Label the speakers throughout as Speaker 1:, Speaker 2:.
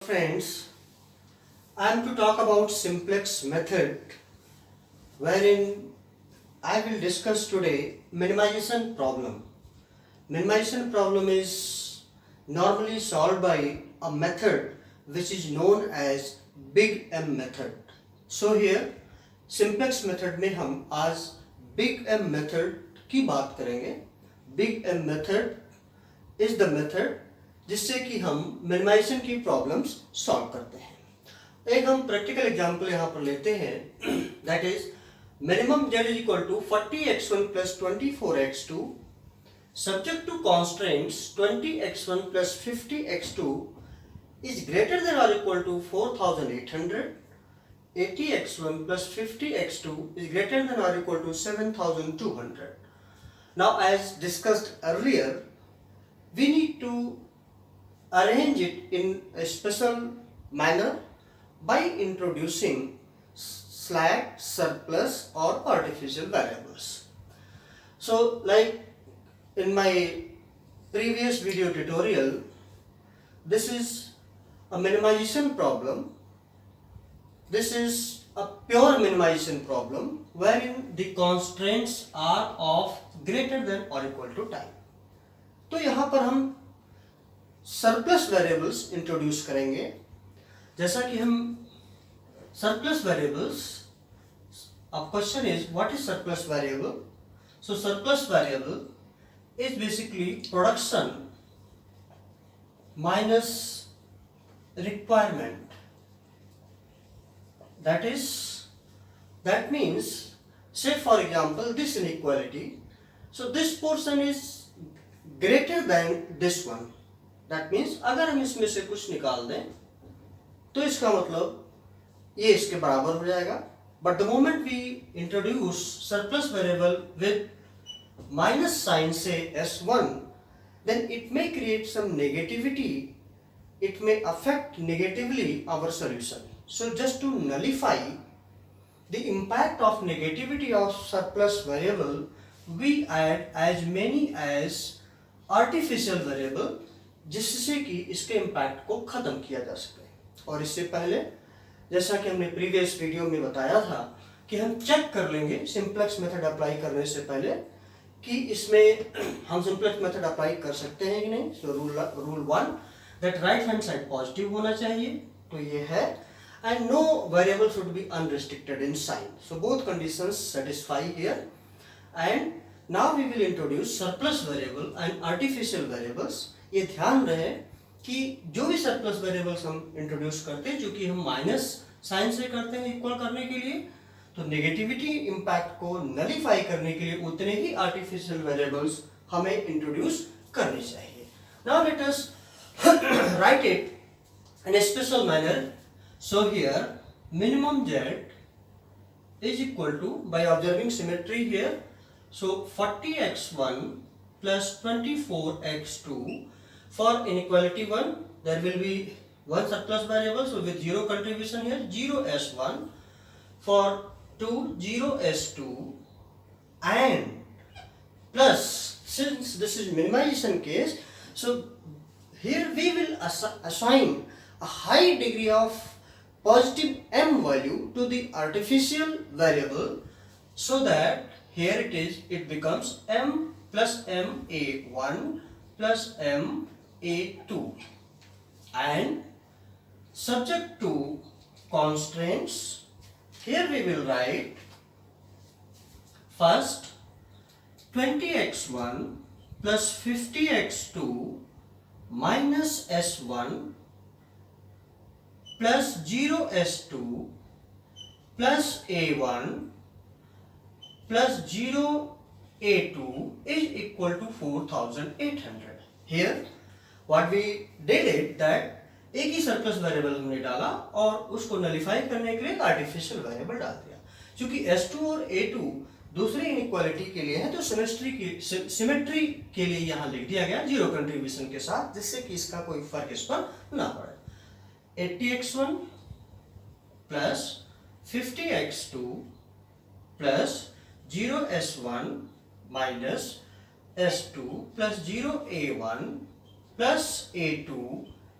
Speaker 1: Friends, I am to talk about simplex method wherein I will discuss today minimization problem. Minimization problem is normally solved by a method which is known as big M method. So here simplex method में हम आज big M method की बात करेंगे. Big M method is the method जिससे कि हम minimisation की प्रॉब्लम्स सॉल्व करते हैं. एक हम प्रैक्टिकल एग्जांपल यहाँ पर लेते हैं, that is minimum z is equal to 40x1 plus 24x2 subject to constraints 20x1 plus 50x2 is greater than or equal to 4800, 80x1 plus 50x2 is greater than or equal to 7200. Now as discussed earlier, we need to arrange it in a special manner by introducing slack, surplus or artificial variables. So like in my previous video tutorial, this is a minimization problem. This is a pure minimization problem wherein the constraints are of greater than or equal to time. तो यहाँ पर हम surplus variables introduce करेंगे. जैसा कि हम surplus variables, अब question is what is surplus variable. So surplus variable is basically production minus requirement. that means say for example this inequality, so this portion is greater than this one. That means अगर हम इसमें से कुछ निकाल दें तो इसका मतलब ये इसके बराबर हो जाएगा. But the moment we introduce surplus variable with minus sign से s1, then it may create some negativity. It may affect negatively our solution. So just to nullify the impact of negativity of surplus variable, we add as many as artificial variable जिससे कि इसके impact को खत्म किया जा सके. और इससे पहले जैसा कि हमने प्रीवियस वीडियो में बताया था कि हम चेक कर लेंगे सिंप्लेक्स मेथड अप्लाई करने से पहले कि इसमें हम सिंप्लेक्स मेथड अप्लाई कर सकते हैं कि नहीं. So rule 1 that right hand side positive होना चाहिए, तो ये है, and no variable should be unrestricted in sign. So both conditions satisfy here. And now we will introduce surplus variable and artificial variables. ये ध्यान रहे कि जो भी सरप्लस वेरिएबल्स हम इंट्रोड्यूस करते हैं, जो कि हम माइनस साइन से करते हैं इक्वल करने के लिए, तो नेगेटिविटी इंपैक्ट को नलीफाई करने के लिए उतने ही आर्टिफिशियल वेरिएबल्स हमें इंट्रोड्यूस करनी चाहिए. Now let us right it in A special manner. So here minimum z is equal to, by observing symmetry here, so 40x1 plus 24x2. For inequality 1, there will be one surplus variable, so with zero contribution here, 0s1. For 2, 0s2, and plus, since this is minimization case, so here we will assign a high degree of positive m value to the artificial variable, so that here it becomes m plus ma1 plus ma2, and subject to constraints, here we will write first 20x1 plus 50x2 minus s1 plus 0s2 plus a1 plus 0a2 is equal to 4800. Here what we did it that एक ही surplus variable हमने डाला और उसको nullify करने के लिए एक artificial variable डाल दिया. क्योंकि s2 और a2 दूसरी इनइक्वालिटी के लिए है, तो सिमेट्री के लिए यहाँ लिख दिया गया जीरो कंट्रीब्यूशन के साथ, जिससे कि इसका कोई फर्क इस पर ना पड़े. 80x1 plus 50x2 plus 0s1 minus s2 plus 0a1 plus a2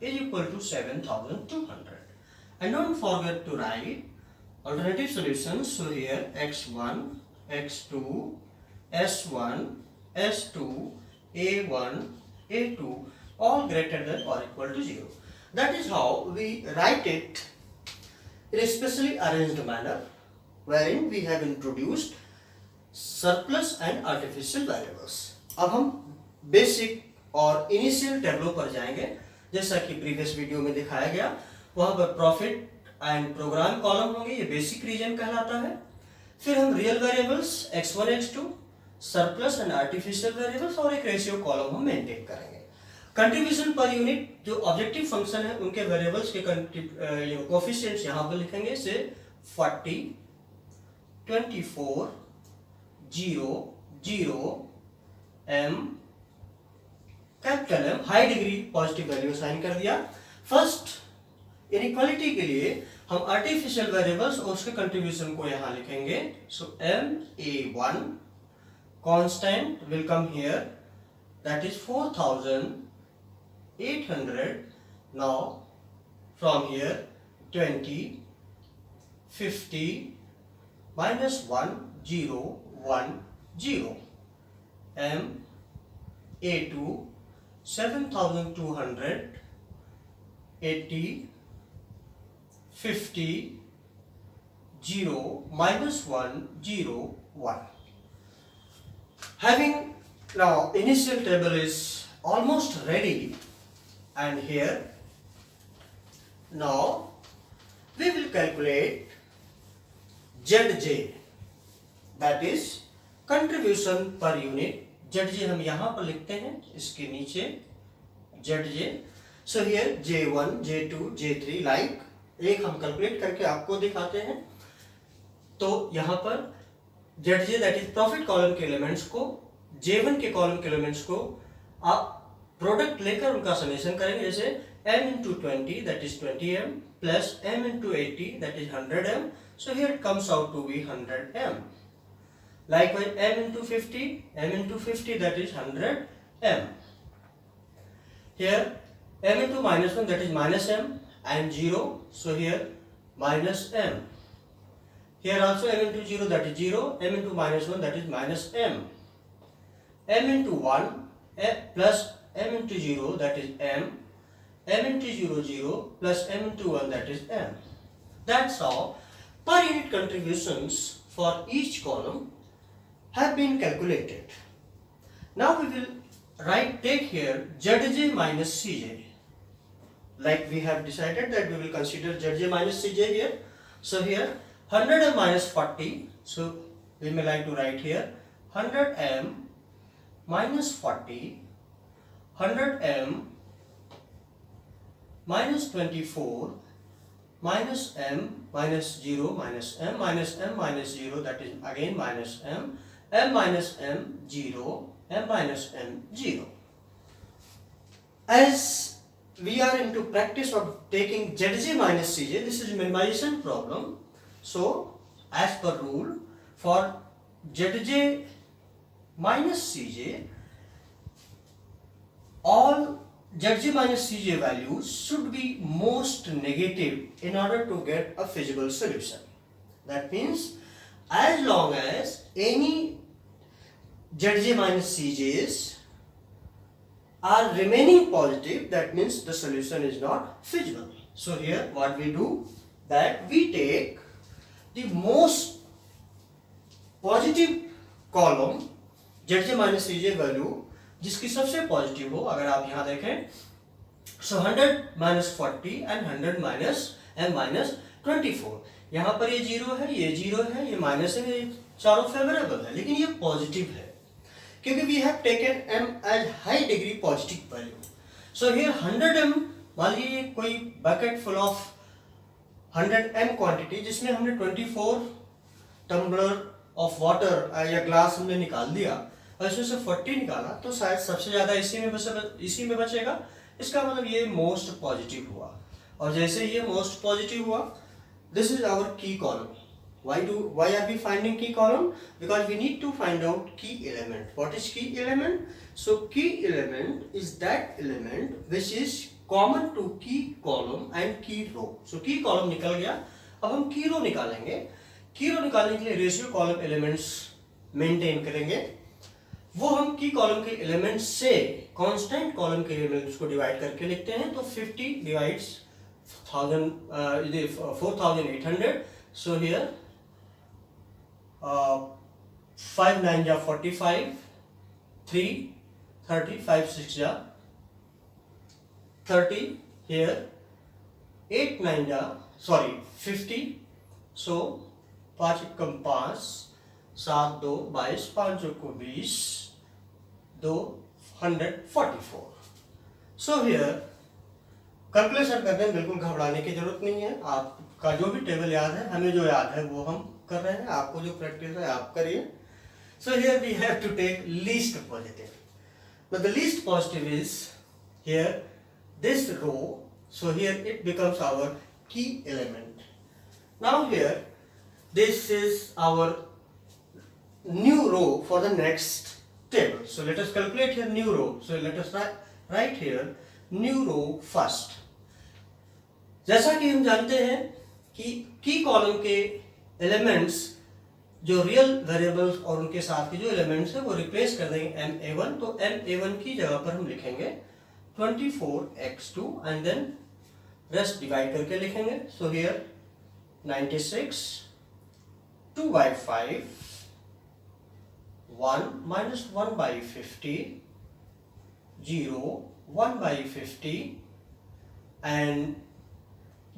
Speaker 1: is equal to 7200. And don't forget to write alternative solutions. So here x1, x2, s1, s2, a1, a2 all greater than or equal to 0. That is how we write it in a specially arranged manner, wherein we have introduced surplus and artificial variables. अब हम basic और initial टेबलो पर जाएंगे, जैसा कि previous video में दिखाया गया। वहां पर प्रॉफिट एंड प्रोग्राम कॉलम होंगे, ये बेसिक रीजन कहलाता है। फिर हम real variables x1 x2, surplus and artificial variables और एक रेशियो कॉलम हम मेंटेन करेंगे। कंट्रीब्यूशन पर यूनिट जो ऑब्जेक्टिव फंक्शन है उनके वेरिएबल्स के कोफिशिएंट्स यहां पर लिखेंगे, से 40, 24, 0, 0, m, capital M, high degree positive value sign कर दिया। फर्स्ट इनइक्वालिटी के लिए हम आर्टिफिशियल वेरिएबल्स और उसके कंट्रीब्यूशन को यहां लिखेंगे। सो ma1 constant will come here, that is 4800. Now from here 20, 50 minus 1, 0, 1, 0. m a2 7200, 80, 50, 0, minus 1, 0, 1. Having now initial table is almost ready, and here now we will calculate ZJ, that is contribution per unit. ZJ हम यहाँ पर लिखते हैं, इसके नीचे ZJ. So here J1, J2, J3 like एक हम calculate करके आपको दिखाते हैं। तो यहाँ पर ZJ that is profit column के एलिमेंट्स को, J1 के कॉलम के एलिमेंट्स को आप प्रोडक्ट लेकर उनका समेशन करेंगे। जैसे m into 20 that is 20m plus m into 80 that is 100m. So here it comes out to be 100m. Likewise m into 50, m into 50 that is 100m. Here m into minus 1 that is minus m and 0. So here minus m. Here also m into 0 that is 0, m into minus 1 that is minus m. m into 1 plus m into 0 that is m. m into 0, 0 plus m into 1 that is m. That's how per unit contributions for each column have been calculated. Now we will take here ZJ minus CJ. Like we have decided that we will consider ZJ minus CJ here. So here 100m minus 40. So we may like to write here 100m minus 40, 100m minus 24 minus m minus 0 minus m minus m minus 0 that is again minus m, m minus m 0, m minus m 0. As we are into practice of taking ZJ minus CJ, this is minimization problem. So as per rule for ZJ minus CJ, all ZJ minus CJ values should be most negative in order to get a feasible solution. That means as long as any ZJ minus CJs are remaining positive, that means the solution is not feasible. So here what we do, that we take the most positive column ZJ minus CJ value जिसकी सबसे positive हो। अगर आप यहाँ देखें, सो 100 minus 40 and 100 minus m minus 24, यहाँ पर ये 0 है, ये 0 है, ये माइनस है, ये चारों फेवरेबल है, लेकिन ये पॉजिटिव है क्योंकि we have taken m as high degree positive value. So here 100m, मान लीजिए कोई bucket full of 100m quantity जिसमें हमने 24 टम्बलर ऑफ वाटर या ग्लास हमने निकाल दिया और इसमें से 40 निकाला, तो शायद सबसे ज्यादा इसी में बचेगा। इसका मतलब ये मोस्ट पॉजिटिव हुआ, और जैसे ये मोस्ट पॉजिटिव हुआ, दिस इज आवर की column. why are we finding key column? Because we need to find out key element. What is key element? So key element is that element which is common to key column and key row. सो की column निकल गया, अब हम की रो निकालेंगे। की रो निकालने के लिए रेशियो कॉलम एलिमेंट्स मेंटेन करेंगे। वो हम की कॉलम के एलिमेंट्स से कांस्टेंट कॉलम के एलिमेंट्स को डिवाइड करके लिखते हैं। तो 50 डिवाइड्स 4800, सो हियर 5 9 जा 45, 3 30, 5 6 जा 30, here 8 9 जा 50, so 5 कम 5, 7 2 22, 5 को 20, 244। सो हियर कैलकुलेशन करने में बिल्कुल घबराने की जरूरत नहीं है। आपका जो भी टेबल याद है, हमें जो याद है वो हम कर रहे हैं, आपको जो प्रैक्टिस है आप करिए। So here we have to take least positive. Now the least positive is here this row, so here it becomes our key element. Now here this is our new row for the next table. So let us calculate here new row. So let us write here new row first. जैसा कि हम जानते हैं कि की column के elements जो real variables और उनके साथ के जो एलिमेंट्स है वो रिप्लेस कर देंगे ma1। तो ma1 की जगह पर हम लिखेंगे 24x2 and then rest divide करके लिखेंगे। So here 96, 2 by 5, 1 minus 1 by 50, 0, 1 by 50 and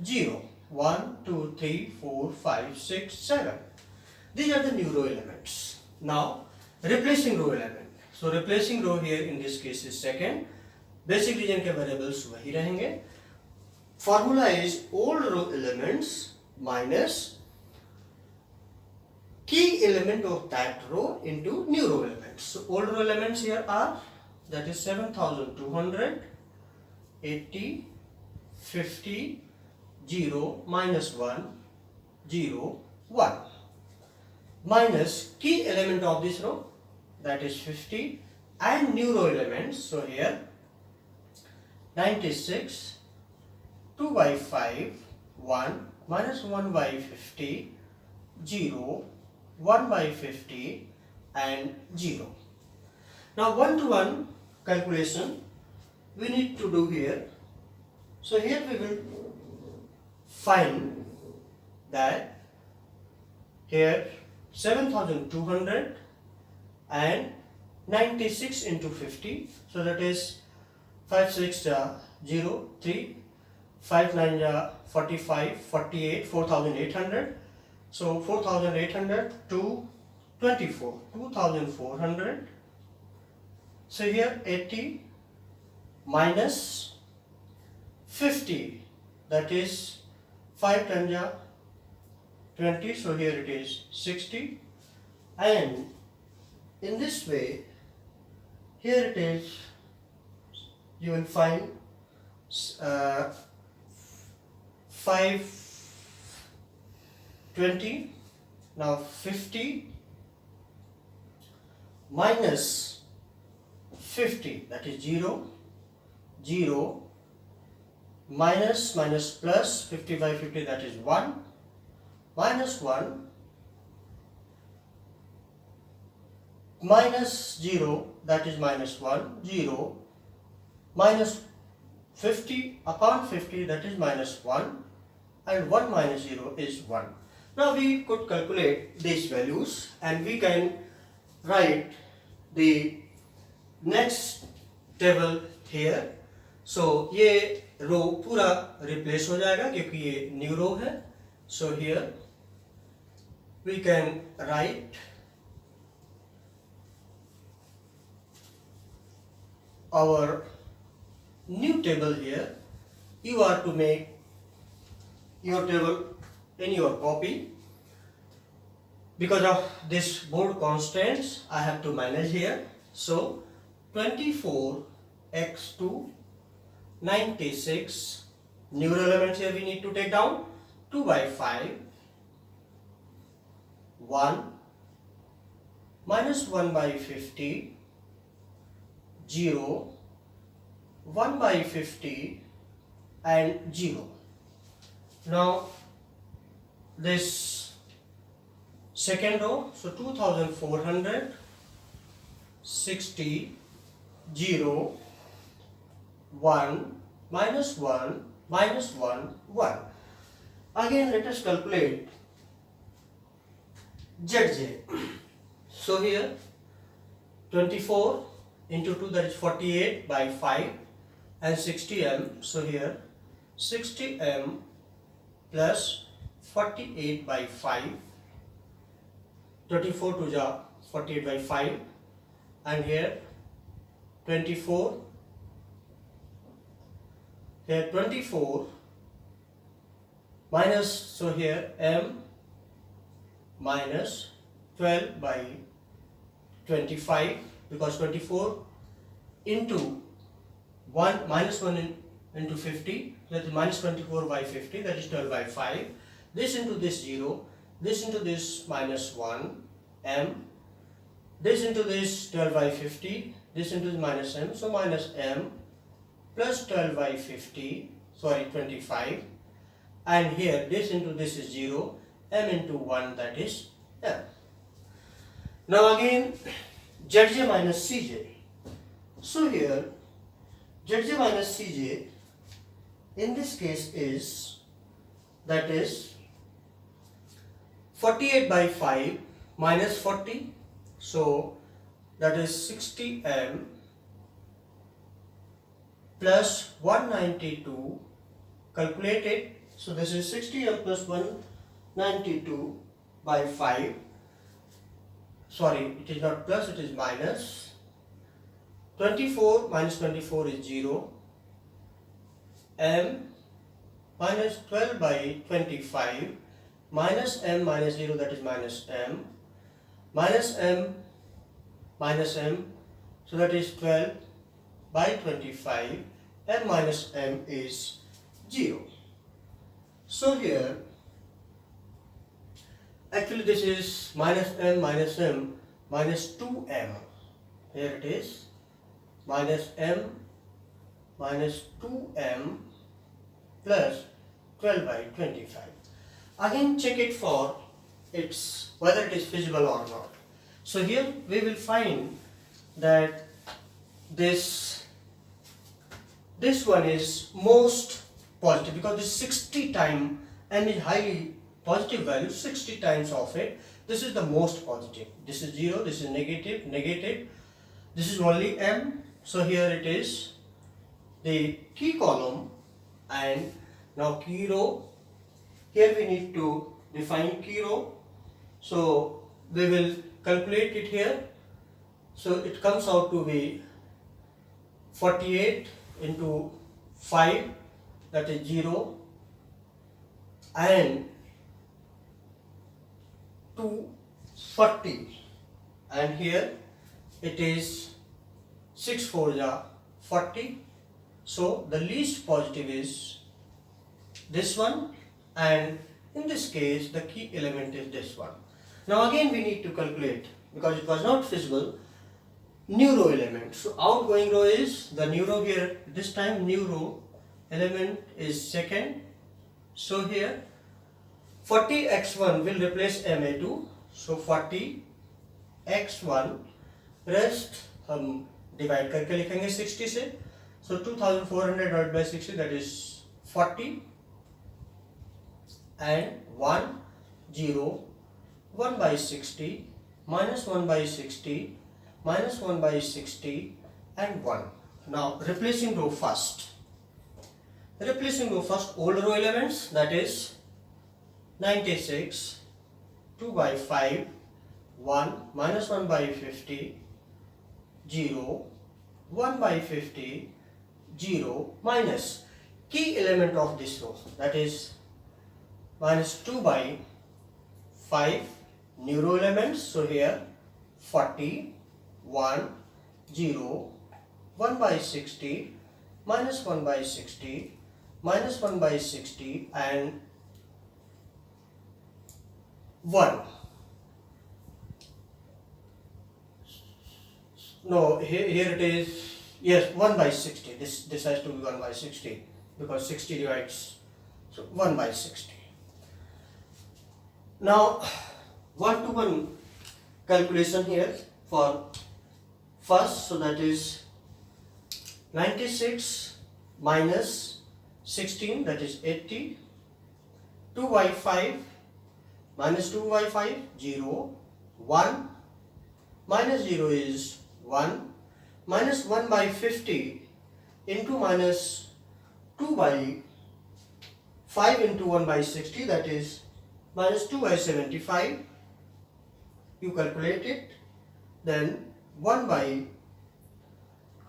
Speaker 1: 0, 1 2 3 4 5 6 7. These are the new row elements. Now replacing row element. So replacing row here in this case is second. Basic region के variables वही रहेंगे. Formula is old row elements minus key element of that row into new row elements. So old row elements here are, that is 7200, 80, 50, 0, minus 1, 0, 1. Minus key element of this row, that is 50, and new row elements. So here 96, 2 by 5, 1 minus 1 by 50, 0, 1 by 50 and 0. Now one to one calculation we need to do here. So here we will find that here 7200 and 96 into 50, so that is 5 6 0 3, 5 9 45, 48, 4800. So 4800 to 24, 2400. So here 80 minus 50, that is 5 10 20, so here it is 60, and in this way here it is, you will find 5 20. Now 50 minus 50, that is 0, 0, minus plus 50 by 50, that is 1, minus 1, minus 0, that is minus 1, 0, minus 50 upon 50, that is minus 1, and 1 minus 0 is 1. Now we could calculate these values and we can write the next table here. So ये रो पूरा replace हो जाएगा क्योंकि ये new रो है. So here we can write our new table here. You are to make your table in your copy. Because of this board constraints, I have to manage here. So 24x2, 96, new elements here we need to take down. 2 by 5, 1, minus 1 by 50, 0, 1 by 50, and 0. Now this second row, so 2400, 60, 0, 1, minus 1, minus 1, 1. Again let us calculate ZJ. So here 24 into 2, that is 48 by 5, and 60m. So here 60m plus 48 by 5, 24 to the 48 by 5, and here 24, here 24 minus, so here m minus 12 by 25, because 24 into 1 minus 1 into 50, that is minus 24 by 50, that is 12 by 5. This into this 0, this into this minus 1 m, this into this 12 by 50, this into this minus m, so minus m plus 12 by 50, sorry 25, and here this into this is 0, m into 1, that is m. Now again Zj minus Cj. So here Zj minus Cj in this case is, that is 48 by 5 minus 40, so that is 60m plus 192 calculated, so this is 60m plus 192 by 5, sorry it is not plus, it is minus, 24 minus 24 is 0, m minus 12 by 25 minus m minus 0, that is minus m, minus m minus m, so that is 12 by 25, m minus m is 0. So here actually this is minus m minus 2m, here it is minus m minus 2m plus 12 by 25. Again check it for its whether it is feasible or not. So here we will find that this one is most positive, because this 60 times m is highly positive value, 60 times of it, this is the most positive. This is 0, this is negative, negative, this is only m, so here it is the key column, and now key row, here we need to define key row, so we will calculate it here, so it comes out to be 48 into 5, that is 0, and 240, and here it is 6 4 ja 40, so the least positive is this one, and in this case the key element is this one. Now again we need to calculate, because it was not feasible, new row element. So outgoing row is the new row here, this time new row element is second, so here 40x1 will replace ma2, so 40x1 rest हम divide करके लिखेंगे 60 से, so 2400 divided by 60, that is 40, and 1 0 1 by 60 minus 1 by 60 minus 1 by 60 and 1. Now replacing row first. Replacing row first, old row elements, that is 96, 2 by 5, 1 minus 1 by 50, 0, 1 by 50, 0 minus key element of this row, that is minus 2 by 5 new row elements, so here 40, 1, 0, 1 by 60, minus 1 by 60, minus 1 by 60 and 1. No, here it is, yes, 1 by 60, this has to be 1 by 60, because 60 divides, so 1 by 60. Now one-to-one calculation here for first, so that is 96 minus 16, that is 80, 2 by 5 minus 2 by 5, 0, 1, minus 0 is 1, minus 1 by 50 into minus 2 by 5 into 1 by 60, that is minus 2 by 75. You calculate it, then 1 by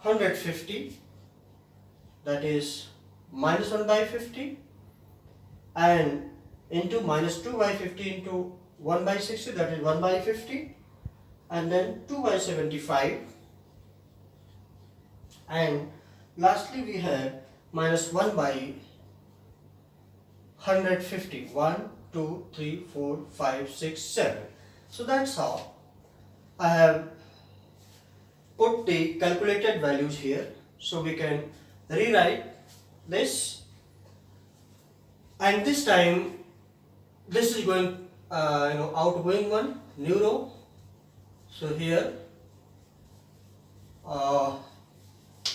Speaker 1: 150, that is minus 1 by 50, and into minus 2 by 50 into 1 by 60, that is 1 by 50, and then 2 by 75, and lastly we have minus 1 by 150, 1, 2, 3, 4, 5, 6, 7. So that's how I have put the calculated values here. So we can rewrite this, and this time this is going outgoing one, new row. So here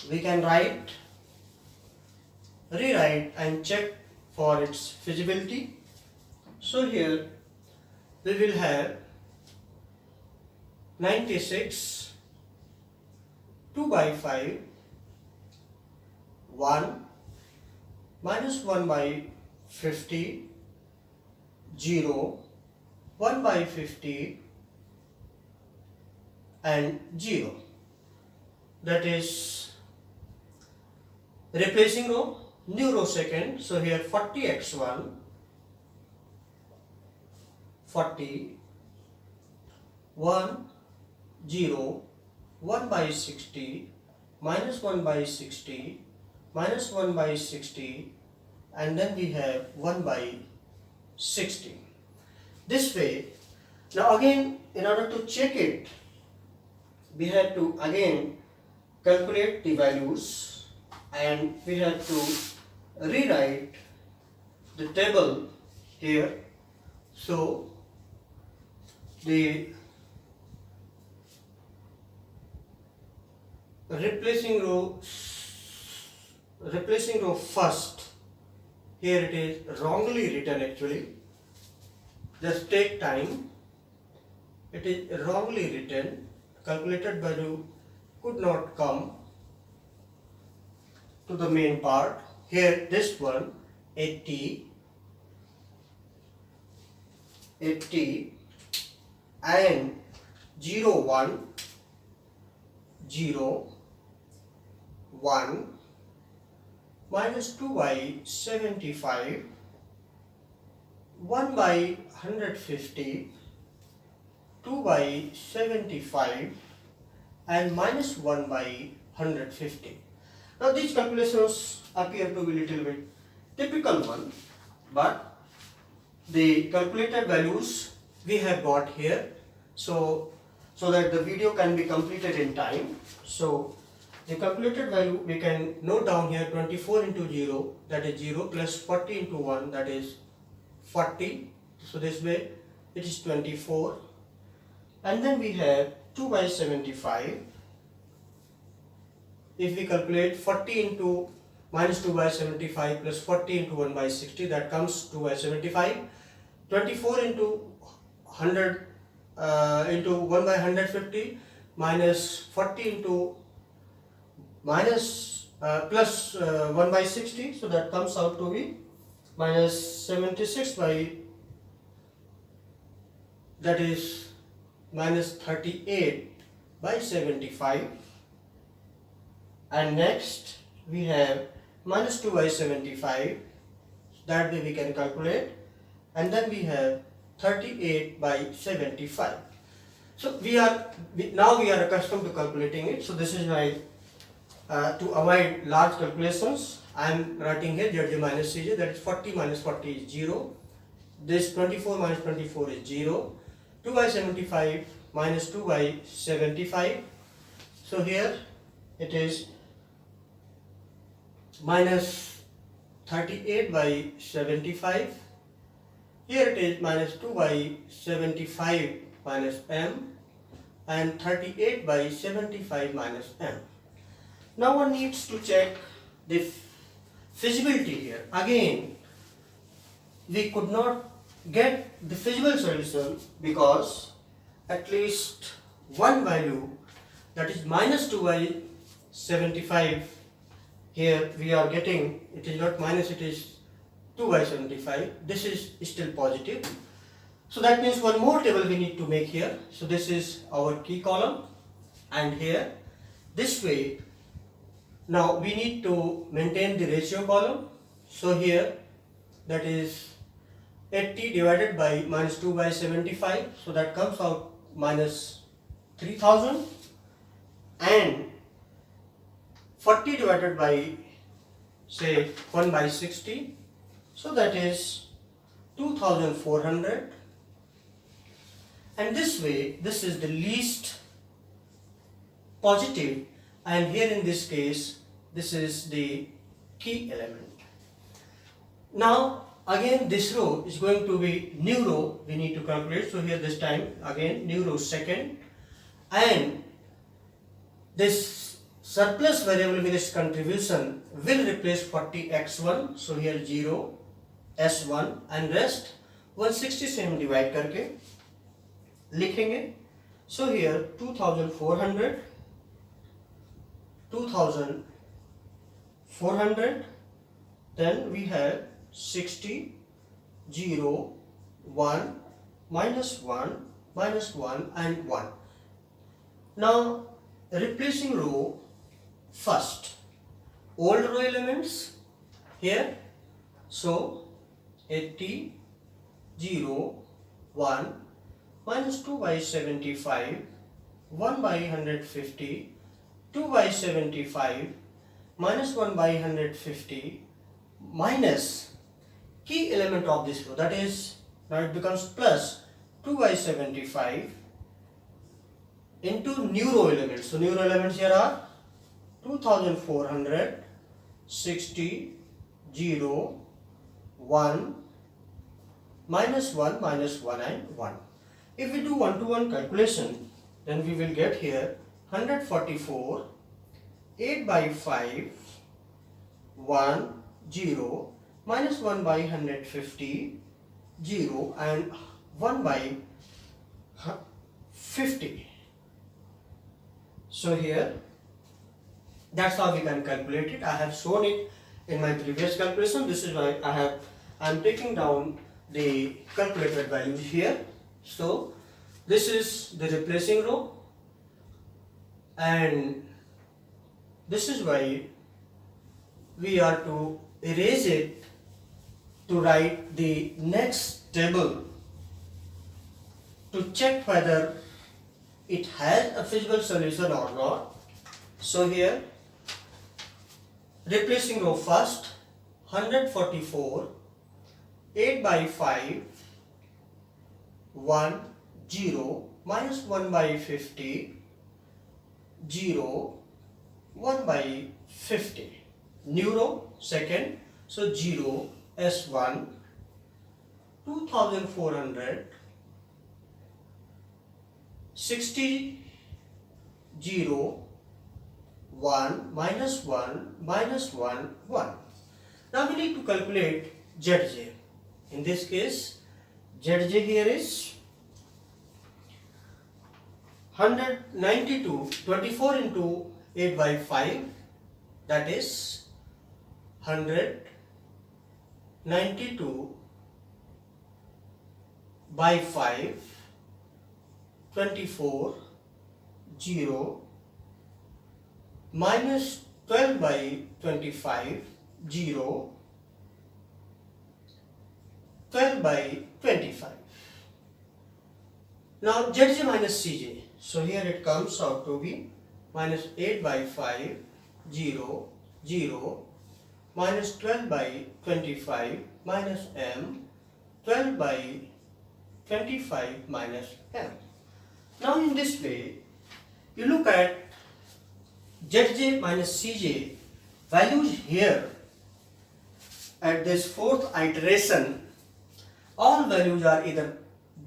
Speaker 1: we can rewrite and check for its feasibility. So here we will have 96, 2 by 5, 1, minus 1 by 50, 0, 1 by 50, and 0. That is replacing row, new row second. So here 40x1, 40, 1, 0, 1 by 60, minus 1 by 60, minus 1 by 60, and then we have 1 by 60. This way, now again, in order to check it, we have to again calculate the values, and we have to rewrite the table here. So the replacing row first, here it is wrongly written actually, just take time, it is wrongly written, calculated value could not come to the main part. Here this one 80 and 0 1 0 1 minus 2 by 75, 1 by 150, 2 by 75, and minus 1 by 150. Now these calculations appear to be little bit typical one, but the calculated values we have got here, so that the video can be completed in time. So the calculated value we can note down here, 24 into 0, that is 0, plus 40 into 1, that is 40. So this way it is 24, and then we have 2 by 75. If we calculate 40 into minus 2 by 75 plus 40 into 1 by 60, that comes 2 by 75. 24 into 100 into 1 by 150 minus 40 into minus plus 1 by 60, so that comes out to be minus 76 by, that is minus 38 by 75. And next we have minus 2 by 75, that way we can calculate, and then we have 38 by 75. So now we are accustomed to calculating it. So this is why to avoid large calculations, I am writing here Zj minus Cj, that is 40 minus 40 is 0. This 24 minus 24 is 0. 2 by 75 minus 2 by 75. So here it is minus 38 by 75. Here it is minus 2 by 75 minus m and 38 by 75 minus m. Now one needs to check the feasibility here. Again, we could not get the feasible solution because at least one value, that is minus 2 by 75, here we are getting, it is not minus, it is 2 by 75. This is still positive. So that means one more table we need to make here. So this is our key column, and here this way now we need to maintain the ratio column. So here that is 80 divided by minus 2 by 75, so that comes out minus 3000, and 40 divided by say 1 by 60, so that is 2400, and this way this is the least positive, and here in this case this is the key element. Now again this row is going to be new row we need to calculate. So here this time again new row second, and this surplus variable with its contribution will replace 40x1. So here 0 s1 and rest 160 से हम divide करके लिखेंगे. So here 2400, 2400, then we have 60, 0, 1, minus 1, minus 1 and 1. Now replacing row first, old row elements here, so 80, 0, 1, minus 2 by 75, 1 by 150, 2 by 75, minus 1 by 150, minus key element of this row, that is, now it becomes plus 2 by 75 into new row elements. So new row elements here are 2400, 60, 0, 1, minus 1, minus 1 and 1. If we do one-to-one calculation, then we will get here 144, 8 by 5, 1, 0, minus 1 by 150, 0 and 1 by 50. So here that's how we can calculate it. I have shown it in my previous calculation. This is why I am taking down the calculated values here. So this is the replacing row, and this is why we are to erase it to write the next table to check whether it has a feasible solution or not. So here replacing row first, 144, 8 by 5, 1, 0, minus 1 by 50, 0, 1 by 50. New row second, so 0, S1, 2400, 60, 0, 1, minus 1, minus 1, 1. Now we need to calculate ZJ. In this case, ZJ here is 192, 24 into 8 by 5, that is 192 by 5, 24, 0, minus 12 by 25, 0, 12 by 25. Now ZJ minus CJ. So here it comes out to be minus 8 by 5, 0, 0, minus 12 by 25 minus m, 12 by 25 minus m. Now in this way, you look at ZJ minus CJ values here at this fourth iteration, all values are either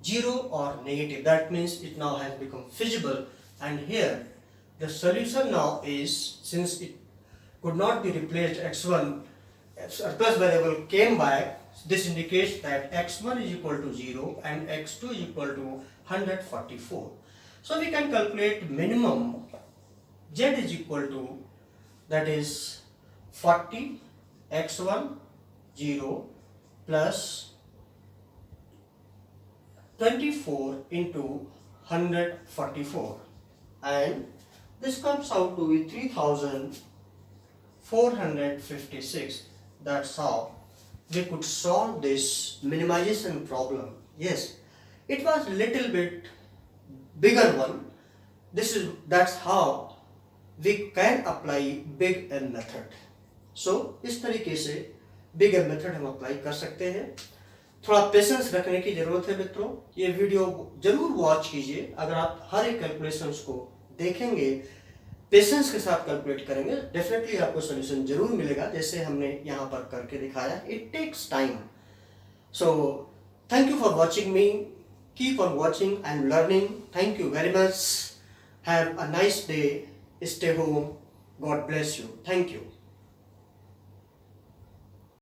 Speaker 1: 0 or negative. That means it now has become feasible, and here the solution now is, since it could not be replaced, x1 surplus variable came back, this indicates that x1 is equal to 0 and x2 is equal to 144. So we can calculate minimum z is equal to, that is 40 x1 0 plus 24 into 144, and this comes out to be 3456. That's how we could solve this minimization problem. Yes, it was little bit bigger one. That's how we can apply big N method. So इस तरीके से big N method हम apply कर सकते हैं. थोड़ा patience रखने की जरूरत है मित्रों. ये वीडियो जरूर वॉच कीजिए. अगर आप हर एक कैलकुलेशंस को देखेंगे, पेशेंस के साथ कैलकुलेट करेंगे, डेफिनेटली आपको सोल्यूशन जरूर मिलेगा, जैसे हमने यहाँ पर करके दिखाया. It takes time. So thank you for watching me. Keep on watching and learning. Thank you very much. Have a nice day. Stay home. God bless you. Thank you.